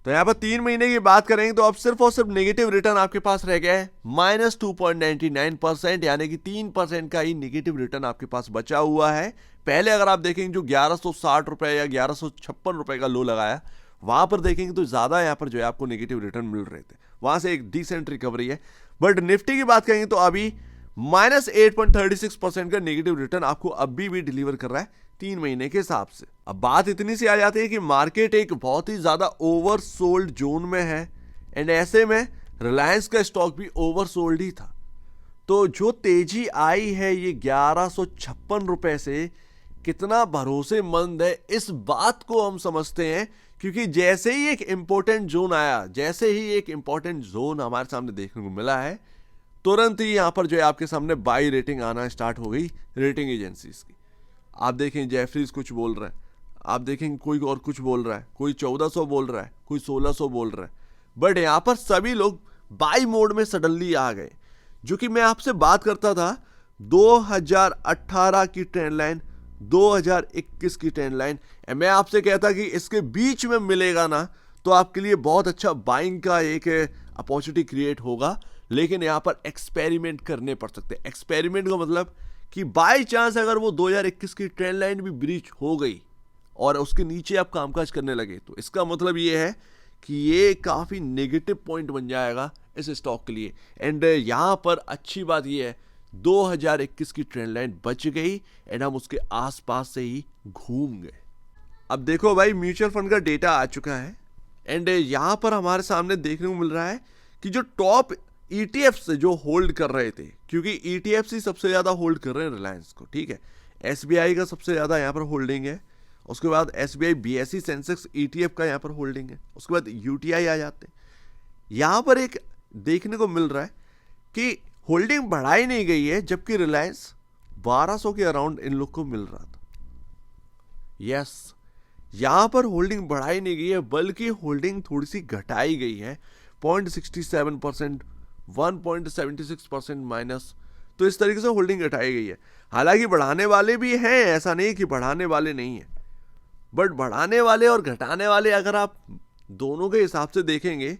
तो यहाँ पर 3 महीने की बात करेंगे तो अब सिर्फ और सिर्फ नेगेटिव रिटर्न आपके पास रह गया है -2.99%, यानी कि 3% का ही नेगेटिव रिटर्न आपके पास बचा हुआ है। पहले अगर आप देखेंगे जो 1160 रुपए या 1156 रुपए का लो लगाया, वहां पर देखेंगे तो ज्यादा यहाँ पर जो है आपको नेगेटिव रिटर्न मिल रहे थे, वहां से एक डिसेंट रिकवरी है। बट निफ्टी की बात करेंगे तो अभी -8.36% का नेगेटिव रिटर्न आपको अभी भी डिलीवर कर रहा है 3 महीने के हिसाब से। अब बात इतनी सी आ जाती है कि मार्केट एक बहुत ही ज्यादा ओवरसोल्ड जोन में है, एंड ऐसे में रिलायंस का स्टॉक भी ओवरसोल्ड ही था। तो जो तेजी आई है ये 1156 रुपए से, कितना भरोसेमंद है इस बात को हम समझते हैं, क्योंकि जैसे ही एक इंपॉर्टेंट जोन आया, जैसे ही एक इंपॉर्टेंट जोन हमारे सामने देखने को मिला है, तुरंत ही यहां पर जो है आपके सामने बाई रेटिंग आना स्टार्ट हो गई रेटिंग एजेंसीज की। आप देखें जेफरीज कुछ बोल रहा है, आप देखें कोई और कुछ बोल रहा है, कोई 1400 बोल रहा है, कोई 1600 बोल रहा है, बट यहां पर सभी लोग बाई मोड में सडनली आ गए। जो कि मैं आपसे बात करता था 2018 की ट्रेंड लाइन, 2021 की ट्रेंड लाइन, मैं आपसे कहता कि इसके बीच में मिलेगा ना तो आपके लिए बहुत अच्छा बाइंग का एक अपॉर्चुनिटी क्रिएट होगा। लेकिन यहां पर एक्सपेरिमेंट करने पड़ सकते हैं। एक्सपेरिमेंट का मतलब कि बाय चांस अगर वो 2021 की ट्रेंड लाइन भी ब्रीच हो गई और उसके नीचे आप कामकाज करने लगे, तो इसका मतलब ये है कि ये काफी नेगेटिव पॉइंट बन जाएगा इस स्टॉक के लिए। एंड यहां पर अच्छी बात ये है 2021 की ट्रेंड लाइन बच गई एंड हम उसके आसपास से ही घूम गए। अब देखो भाई, म्यूचुअल फंड का डेटा आ चुका है एंड यहां पर हमारे सामने देखने को मिल रहा है कि जो टॉप ETF से जो होल्ड कर रहे थे, क्योंकि ETF ही सबसे ज्यादा होल्ड कर रहे हैं रिलायंस को, ठीक है। SBI का सबसे ज्यादा यहाँ पर होल्डिंग है, उसके बाद SBI BSE सेंसेक्स ETF का यहाँ पर होल्डिंग है, उसके बाद UTI आ जाते हैं। यहाँ पर एक देखने को मिल रहा है कि होल्डिंग बढ़ाई नहीं गई है, जबकि रिलायंस 1200 के अराउंड इन लोग को मिल रहा था। यस, यहां पर होल्डिंग बढ़ाई नहीं गई है, बल्कि होल्डिंग थोड़ी सी घटाई गई है, 0.67%, 1.76% माइनस। तो इस तरीके से होल्डिंग घटाई गई है। हालांकि बढ़ाने वाले भी हैं, ऐसा नहीं कि बढ़ाने वाले नहीं है, बट बढ़ाने वाले और घटाने वाले अगर आप दोनों के हिसाब से देखेंगे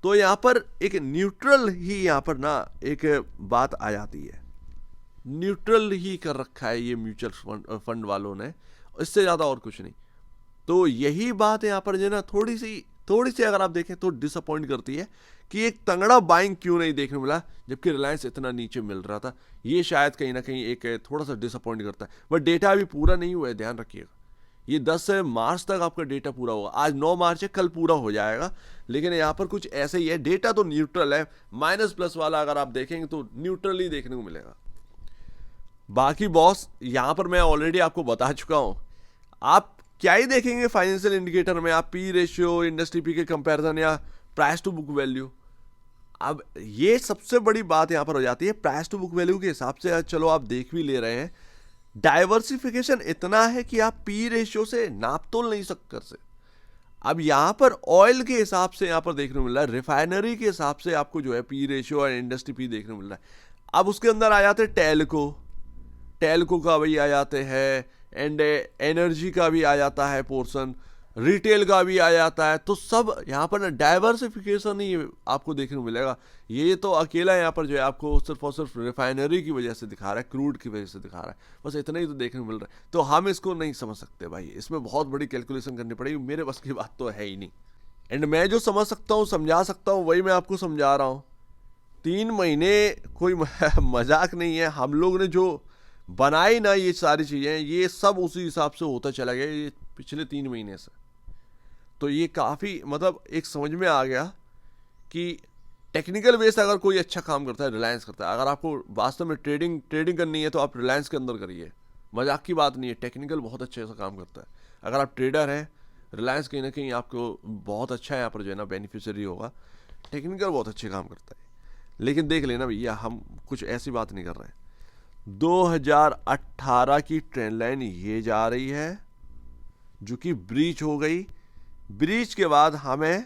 तो यहां पर एक न्यूट्रल ही यहां पर ना एक बात आ जाती है। न्यूट्रल ही कर रखा है ये म्यूचुअल फंड वालों ने, इससे ज्यादा और कुछ नहीं। तो यही बात यहाँ पर जो ना थोड़ी सी अगर आप देखें तो डिसअपॉइंट करती है कि एक तगड़ा बाइंग क्यों नहीं देखने मिला, जबकि रिलायंस इतना नीचे मिल रहा था। ये शायद कहीं ना कहीं एक थोड़ा सा डिसअपॉइंट करता है। बट डेटा अभी पूरा नहीं हुआ है, ध्यान रखिएगा। ये 10 मार्च तक आपका डेटा पूरा होगा। आज 9 मार्च है, कल पूरा हो जाएगा। लेकिन यहाँ पर कुछ ऐसे ही है, डेटा तो न्यूट्रल है, माइनस प्लस वाला अगर आप देखेंगे तो न्यूट्रल ही देखने को मिलेगा। बाकी बॉस यहाँ पर मैं ऑलरेडी आपको बता चुका हूँ, आप क्या ही देखेंगे फाइनेंशियल इंडिकेटर में, आप पी रेशियो, इंडस्ट्री पी के कंपैरिजन या प्राइस टू बुक वैल्यू। अब ये सबसे बड़ी बात यहाँ पर हो जाती है, प्राइस टू बुक वैल्यू के हिसाब से चलो आप देख भी ले रहे हैं, डाइवर्सिफिकेशन इतना है कि आप पी रेशियो से नाप तोल नहीं सकते से। अब यहाँ पर ऑयल के हिसाब से यहाँ पर देखने को मिल रहा है, रिफाइनरी के हिसाब से आपको जो है पी रेशियो और इंडस्ट्री पी देखने को मिल रहा है। अब उसके अंदर आ जाते हैं टेल्को का भी आ जाते हैं, एंड एनर्जी का भी आ जाता है पोर्शन, रिटेल का भी आ जाता है। तो सब यहाँ पर ना डाइवर्सिफिकेशन ही आपको देखने को मिलेगा। ये तो अकेला यहाँ पर जो है आपको सिर्फ और सिर्फ रिफाइनरी की वजह से दिखा रहा है, क्रूड की वजह से दिखा रहा है, बस इतना ही तो देखने को मिल रहा है। तो हम इसको नहीं समझ सकते भाई, इसमें बहुत बड़ी कैलकुलेशन करनी पड़ेगी, मेरे बस की बात तो है ही नहीं। एंड मैं जो समझ सकता हूँ, समझा सकता हूँ, वही मैं आपको समझा रहा हूँ। 3 महीने कोई मजाक नहीं है। हम लोग ने जो बनाई ना ये सारी चीजें, ये सब उसी हिसाब से होता चला गया ये पिछले 3 महीने से। तो ये काफी मतलब एक समझ में आ गया कि टेक्निकल बेस अगर कोई अच्छा काम करता है, रिलायंस करता है। अगर आपको वास्तव में ट्रेडिंग करनी है तो आप रिलायंस के अंदर करिए, मजाक की बात नहीं है। टेक्निकल बहुत अच्छे से काम करता है। अगर आप ट्रेडर हैं, रिलायंस कहीं ना कहीं आपको बहुत अच्छा यहाँ पर जो है ना बेनिफिशियरी होगा। टेक्निकल बहुत अच्छे काम करता है। लेकिन देख लेना भैया, हम कुछ ऐसी बात नहीं कर रहे हैं। 2018 की ट्रेंड लाइन ये जा रही है, जो कि ब्रीच हो गई। ब्रीच के बाद हमें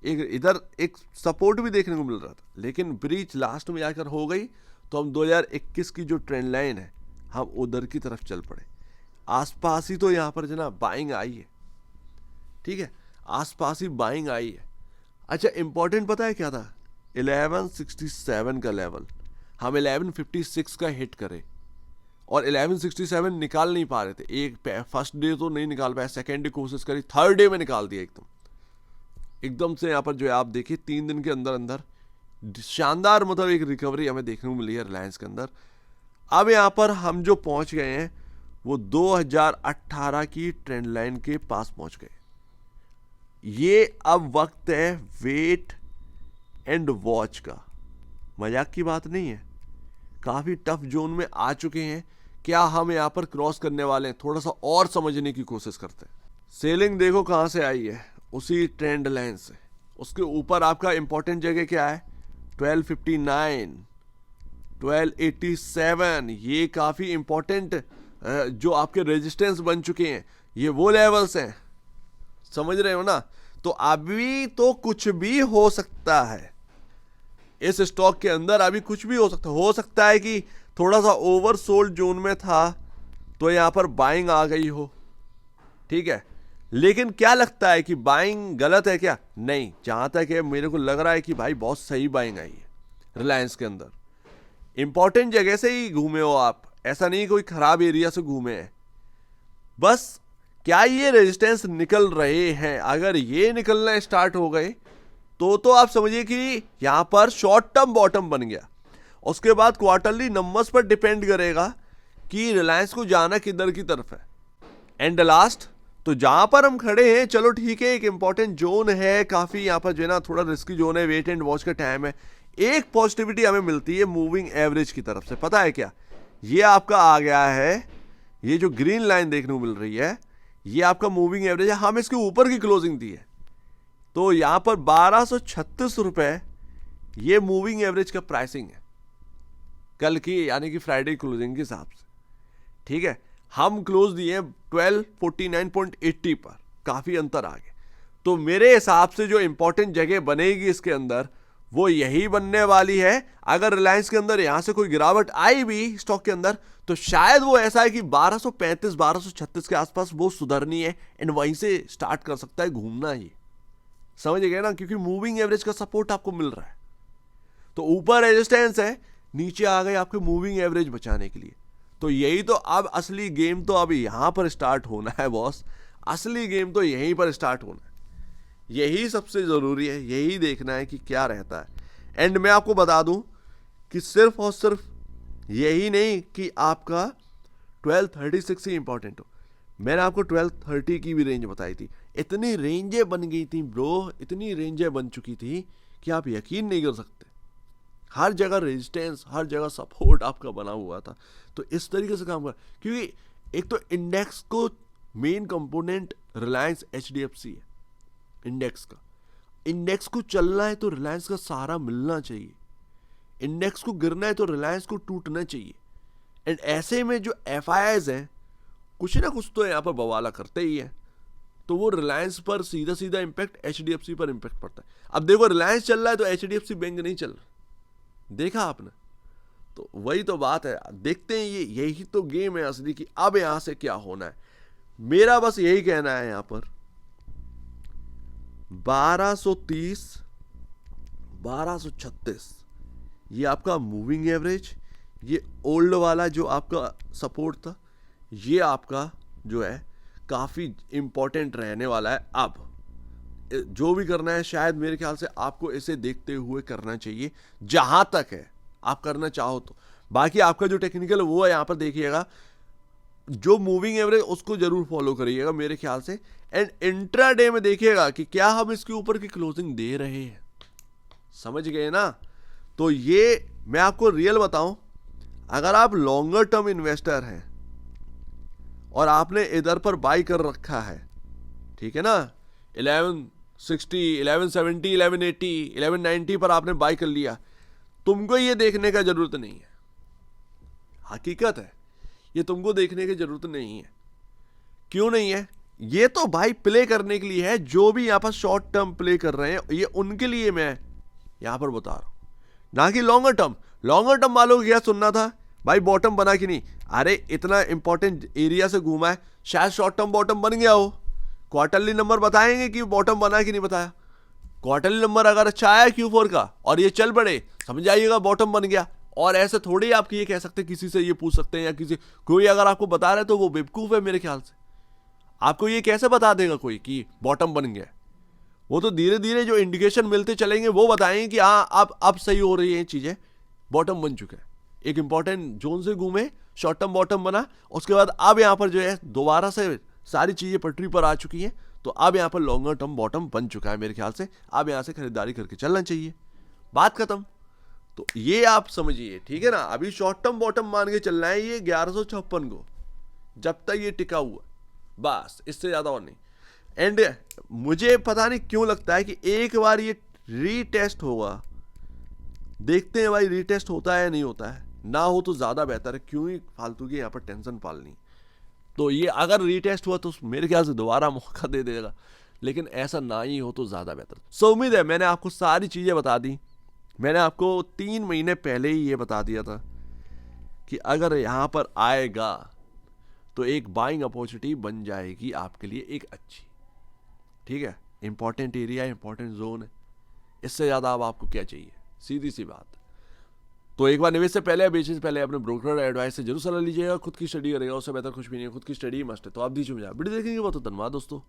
इधर एक सपोर्ट भी देखने को मिल रहा था, लेकिन ब्रीच लास्ट में जाकर हो गई। तो हम 2021 की जो ट्रेंड लाइन है, हम उधर की तरफ चल पड़े। आसपास ही तो यहाँ पर जो ना बाइंग आई है, ठीक है। आसपास ही बाइंग आई है। अच्छा, इंपॉर्टेंट पता है क्या था? 1167 का लेवल, हम 1156 का हिट करें और 1167 निकाल नहीं पा रहे थे। एक फर्स्ट डे तो नहीं निकाल पाया, सेकेंड डे कोशिश करी, थर्ड डे में निकाल दिया एकदम से। यहाँ पर जो है आप देखिए 3 दिन के अंदर अंदर शानदार मतलब एक रिकवरी हमें देखने को मिली है रिलायंस के अंदर। अब यहाँ पर हम जो पहुंच गए हैं वो 2018 की ट्रेंड लाइन के पास पहुंच गए। ये अब वक्त है वेट एंड वॉच का, मजाक की बात नहीं है। काफी टफ जोन में आ चुके हैं। क्या हम यहाँ पर क्रॉस करने वाले हैं? थोड़ा सा और समझने की कोशिश करते हैं। सेलिंग देखो कहां से आई है, उसी ट्रेंड लाइन से। उसके ऊपर आपका इंपॉर्टेंट जगह क्या है? 1259, 1287, ये काफी इंपॉर्टेंट जो आपके रेजिस्टेंस बन चुके हैं, ये वो लेवल्स हैं, समझ रहे हो ना? तो अभी तो कुछ भी हो सकता है इस स्टॉक के अंदर, अभी कुछ भी हो सकता है कि थोड़ा सा ओवरसोल्ड जोन में था तो यहां पर बाइंग आ गई हो, ठीक है। लेकिन क्या लगता है कि बाइंग गलत है क्या? नहीं, जहां तक है मेरे को लग रहा है कि भाई बहुत सही बाइंग आई है रिलायंस के अंदर। इंपॉर्टेंट जगह से ही घूमे हो आप, ऐसा नहीं कोई खराब एरिया से घूमे हैं। बस क्या ये रेजिस्टेंस निकल रहे हैं? अगर ये निकलना स्टार्ट हो गए तो आप समझिए कि यहां पर शॉर्ट टर्म बॉटम बन गया। उसके बाद क्वार्टरली नंबर्स पर डिपेंड करेगा कि रिलायंस को जाना किधर की तरफ है। एंड लास्ट तो जहां पर हम खड़े हैं, चलो ठीक है, एक इंपॉर्टेंट जोन है काफी, यहां पर जो है ना थोड़ा रिस्की जोन है, वेट एंड वॉच का टाइम है। एक पॉजिटिविटी हमें मिलती है मूविंग एवरेज की तरफ से, पता है क्या? ये आपका आ गया है, ये जो ग्रीन लाइन देखने को मिल रही है, ये आपका मूविंग एवरेज है। हम इसके ऊपर की क्लोजिंग दी है, तो यहां पर 1236 रुपए ये मूविंग एवरेज का प्राइसिंग है कल की, यानी कि फ्राइडे क्लोजिंग के हिसाब से, ठीक है। हम क्लोज दिए 1249.80 पर, काफी अंतर आ गया। तो मेरे हिसाब से जो इंपॉर्टेंट जगह बनेगी इसके अंदर वो यही बनने वाली है। अगर रिलायंस के अंदर यहां से कोई गिरावट आई भी स्टॉक के अंदर तो शायद वो ऐसा है कि 1235 1236 के आसपास वो सुधरनी है एंड वहीं से स्टार्ट कर सकता है घूमना ही, समझ गए ना? क्योंकि मूविंग एवरेज का सपोर्ट आपको मिल रहा है। तो ऊपर रेजिस्टेंस है, नीचे आ गए आपके मूविंग एवरेज बचाने के लिए। तो यही तो अब असली गेम तो अब यहां पर स्टार्ट होना है बॉस, असली गेम तो यहीं पर स्टार्ट होना है। यही सबसे जरूरी है, यही देखना है कि क्या रहता है। एंड मैं आपको बता दूं कि सिर्फ और सिर्फ यही नहीं कि आपका 1236 ही इंपॉर्टेंट हो, मैंने आपको 1230 की भी रेंज बताई थी। इतनी रेंजें बन गई थी ब्रो, इतनी रेंजें बन चुकी थी कि आप यकीन नहीं कर सकते। हर जगह रेजिस्टेंस, हर जगह सपोर्ट आपका बना हुआ था। तो इस तरीके से काम कर, क्योंकि एक तो इंडेक्स को मेन कंपोनेंट रिलायंस एचडीएफसी है इंडेक्स का। इंडेक्स को चलना है तो रिलायंस का सहारा मिलना चाहिए, इंडेक्स को गिरना है तो रिलायंस को टूटना चाहिए। एंड ऐसे में जो एफआईआईज हैं कुछ ना कुछ तो यहाँ पर बवाला करते ही है, तो वो रिलायंस पर सीधा सीधा इंपैक्ट एचडीएफसी पर इंपैक्ट पड़ता है। अब देखो रिलायंस चल रहा है तो एचडीएफसी बैंक नहीं चल रहा, देखा आपने? तो वही तो बात है, देखते हैं यही तो गेम है असली की अब यहां से क्या होना है। मेरा बस यही कहना है, यहां पर 1230 1236 ये आपका मूविंग एवरेज, ये ओल्ड वाला जो आपका सपोर्ट था, ये आपका जो है काफी इंपॉर्टेंट रहने वाला है। अब जो भी करना है शायद मेरे ख्याल से आपको इसे देखते हुए करना चाहिए, जहां तक है आप करना चाहो तो। बाकी आपका जो टेक्निकल वो है, यहां पर देखिएगा जो मूविंग एवरेज उसको जरूर फॉलो करिएगा मेरे ख्याल से। एंड इंट्राडे में देखिएगा कि क्या हम इसके ऊपर की क्लोजिंग दे रहे हैं, समझ गए ना? तो ये मैं आपको रियल बताऊं, अगर आप लॉन्गर टर्म इन्वेस्टर हैं और आपने इधर पर बाई कर रखा है, ठीक है ना, 1160 1170 1180 1190 पर आपने बाई कर लिया, तुमको ये देखने का जरूरत नहीं है, हकीकत है, ये तुमको देखने की जरूरत नहीं है। क्यों नहीं है? ये तो भाई प्ले करने के लिए है, जो भी यहां पर शॉर्ट टर्म प्ले कर रहे हैं ये उनके लिए मैं यहां पर बता रहा हूं, ना कि लॉन्गर टर्म। लॉन्गर टर्म वालों को क्या सुनना था भाई, बॉटम बना कि नहीं? अरे इतना इंपॉर्टेंट एरिया से घूमा है, शायद शॉर्ट टर्म बॉटम बन गया हो, क्वार्टरली नंबर बताएंगे कि बॉटम बना कि नहीं बताया। क्वार्टरली नंबर अगर अच्छा आया Q4 का और ये चल पड़े, समझ जाइएगा बॉटम बन गया। और ऐसे थोड़ी आप ये कह सकते किसी से ये पूछ सकते हैं, या किसी कोई अगर आपको बता रहा है तो वो बेवकूफ है मेरे ख्याल से। आपको ये कैसे बता देगा कोई कि बॉटम बन गया? वो तो धीरे धीरे जो इंडिकेशन मिलते चलेंगे वो बताएंगे कि हाँ अब सही हो रही है चीजें, बॉटम बन चुका है। एक इंपॉर्टेंट जोन से घूमे, शॉर्ट टर्म बॉटम बना, उसके बाद अब यहाँ पर जो है दोबारा से सारी चीजें पटरी पर आ चुकी हैं, तो अब यहाँ पर लॉन्गर टर्म बॉटम बन चुका है मेरे ख्याल से। अब यहाँ से खरीदारी करके चलना चाहिए, बात खत्म। तो ये आप समझिए, ठीक है ना। अभी शॉर्ट टर्म बॉटम मान के चलना है ये 1156 को, जब तक ये टिका हुआ, बस इससे ज्यादा और नहीं। एंड मुझे पता नहीं क्यों लगता है कि एक बार ये रीटेस्ट होगा, देखते हैं भाई रीटेस्ट होता है या नहीं होता है। ना हो तो ज्यादा बेहतर है, क्यों ही फालतू की यहाँ पर टेंशन पालनी। तो ये अगर रीटेस्ट हुआ तो मेरे ख्याल से दोबारा मौका दे देगा, लेकिन ऐसा ना ही हो तो ज्यादा बेहतर। सो उम्मीद है मैंने आपको सारी चीजें बता दी। मैंने आपको 3 महीने पहले ही ये बता दिया था कि अगर यहां पर आएगा तो एक बाइंग अपॉर्चुनिटी बन जाएगी आपके लिए एक अच्छी, ठीक है। इंपॉर्टेंट एरिया, इंपॉर्टेंट जोन है, इससे ज्यादा अब आपको क्या चाहिए, सीधी सी बात। तो एक बार निवेश से पहले, बेचने से पहले अपने ब्रोकर एडवाइस से जरूर सलाह लीजिएगा। खुद की स्टडी करेगा, उससे बेहतर कुछ भी नहीं है, खुद की स्टडी मस्ट है। तो आप दीजिए मुझे वीडियो देखेंगे, बहुत धन्यवाद दोस्तों।